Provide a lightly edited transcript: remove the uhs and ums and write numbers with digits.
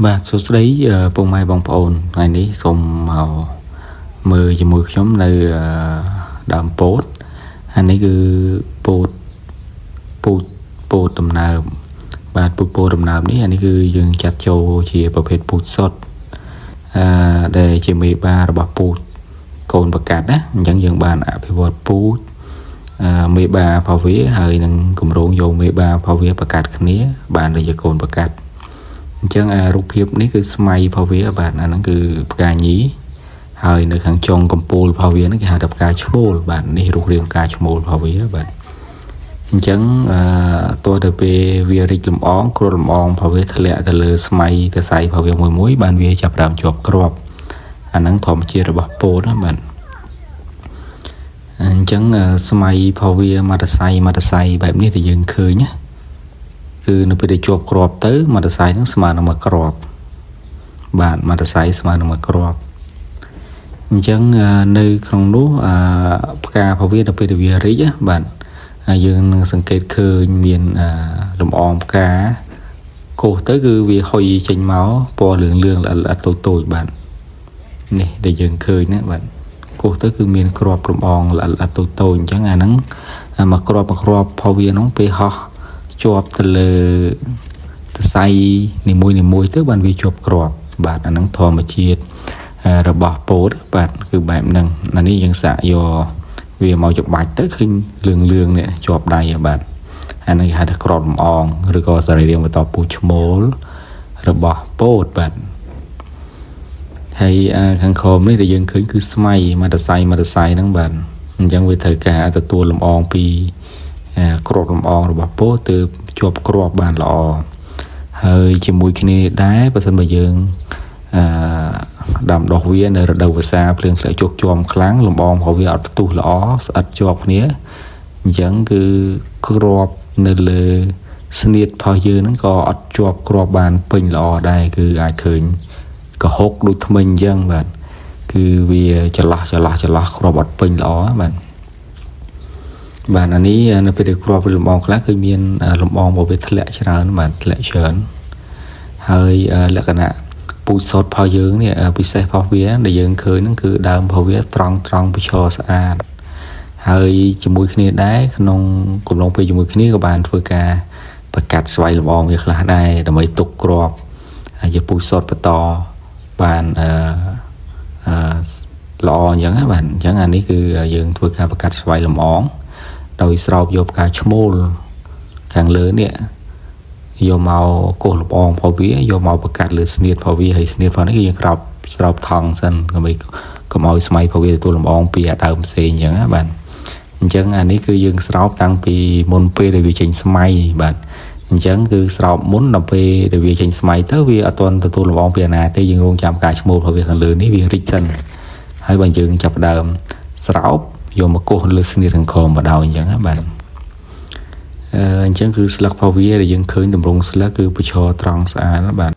បាទសួស្តីពុកម៉ែបងប្អូនថ្ងៃនេះសូមមកមើលជាមួយខ្ញុំនៅដើមពោតអានេះគឺពោតដំណើបបាទពោតដំណើបនេះអានេះគឺយើងចាត់ចូលជាប្រភេទពូជសុទ្ធដែលជាមេបារបស់ពូជកូនប្រកាត់ណាអញ្ចឹងយើងបានអភិវឌ្ឍពូជមេបាផាវាហើយនឹងគម្រោងយកមេបាផាវាប្រកាត់គ្នាបានជាកូនប្រកាត់អញ្ចឹងរូបភាពនេះគឺស្មៃផាវាបាទអាហ្នឹងគឺផ្កាញីហើយនៅខាងចុងកំពូលផាវាហ្នឹងគេហៅថាផ្កាឈ្មោលបាទនេះរូបរាងផ្កាឈ្មោលផាវាបាទអញ្ចឹងតើទៅពេលវារីកលំអងគ្រុលលំអងផាវាធ្លាក់ទៅលើស្មៃទៅសៃផាវាមួយបានវាចាប់ផ្ដើមជាប់គ្រាប់អាហ្នឹងធម្មជាតិរបស់ពោតណាបាទអញ្ចឹងស្មៃផាវាមតសៃបែបនេះដែលយើងឃើញណាគឺនៅពេលដែលជាប់គ្រាប់ទៅមតសៃហ្នឹងស្មើនឹងមួយគ្រាប់បាទមតសៃស្មើនឹងមួយគ្រាប់អញ្ចឹងនៅក្នុងនោះផ្កាផាវានៅពេលដែលវារីកបាទយើងនឹងសង្កេតឃើញមានលំអងផ្កាកោសទៅគឺវាហុយចេញមកពណ៌លឿងល្អិតតូចបាទនេះដែលយើងឃើញណាបាទកោសទៅគឺមានគ្រាប់លំអងល្អិតតូចអញ្ចឹងអាហ្នឹងមួយគ្រាប់ផាវាហ្នឹងពេលហោះជាប់ទៅលើសរសៃនីមួយទៅបានវាជាប់គ្រាប់បាទអាហ្នឹងធម្មជាតិរបស់ពោតបាទគឺបែបហ្នឹងអានេះយើងសាកយកវាមកច្បាច់ទៅឃើញលឿងនេះជាប់ដៃបាទអានេះគេហៅថាគ្រាប់លំអងឬក៏សរីរាង្គបន្តពូជឈ្មោលរបស់ពោតបាទហើយខាងក្រោមនេះដែលយើងឃើញគឺស្មៃមតសៃហ្នឹងបាទអញ្ចឹងវាត្រូវការទទួលលំអងពីគ្រាប់លំអងរបស់ពោតទើបជាប់គ្រាប់បានល្អហើយជាមួយគ្នាដែរបើសិនបើយើងដាំដុះវានៅរដូវវស្សាភ្លៀងធ្លាក់ជោគជាំខ្លាំងលំអងរបស់វាអត់ផ្ទុះល្អស្អិតជាប់គ្នាអញ្ចឹងគឺគ្រាប់នៅលើស្នៀតរបស់យើងហ្នឹងក៏អត់ជាប់គ្រាប់បានពេញល្អដែរគឺអាចឃើញកុហកដូចធ្មេញអញ្ចឹងបាទគឺវាច្រឡះគ្រាប់អត់ពេញល្អបាទអានេះនៅពេលដែលគ្រាប់លំអងខ្លះគឺមានលំអងរបស់វាធ្លាក់ច្រើនបាទធ្លាក់ច្រើនហើយលក្ខណៈពូជសុទ្ធរបស់យើងនេះពិសេសរបស់វាដែលយើងឃើញហ្នឹងគឺដើមរបស់វាត្រង់ពិឈរស្អាតហើយជាមួយគ្នាដែរក្នុងកំឡុងពេលជាមួយគ្នាក៏បានធ្វើការប្រកាត់ស្វ័យលំអងវាខ្លះដែរដើម្បីទុកគ្រាប់ហើយជាពូជសុទ្ធបន្តបានល្អអញ្ចឹងណាបាទអញ្ចឹងអានេះគឺយើងធ្វើការប្រកាត់ស្វ័យលំអងដោយស្រោបយកផ្កាឈ្មោលខាងលើនេះយកមកកោសលំអងរបស់វាយកមកប្រកាត់លើស្នៀតរបស់វាហើយស្នៀតរបស់នេះគឺយើងស្រោបថង់សិនដើម្បីកុំឲ្យស្មៃរបស់វាទទួលលំអងពីដើមផ្សេងអញ្ចឹងណាបាទអញ្ចឹងអានេះគឺយើងស្រោបតាំងពីមុនពេលដែលវាចេញស្មៃបាទអញ្ចឹងគឺស្រោបមុនដល់ពេលដែលវាចេញស្មៃទៅវាអត់ទាន់ទទួលលំអងពីណាទេយើងរងចាំផ្កាឈ្មោលរបស់វាខាងលើនេះវារីកសិនហើយបើយើងចាប់ដើមស្រោបយកមកកោសលើស្នៀតខាងក្រោមមកដល់អញ្ចឹងណាបាទអញ្ចឹងគឺស្លឹកផាវាដែលយើងឃើញតម្រង់ស្លឹកគឺប្រឈរត្រង់ស្អាតបាទ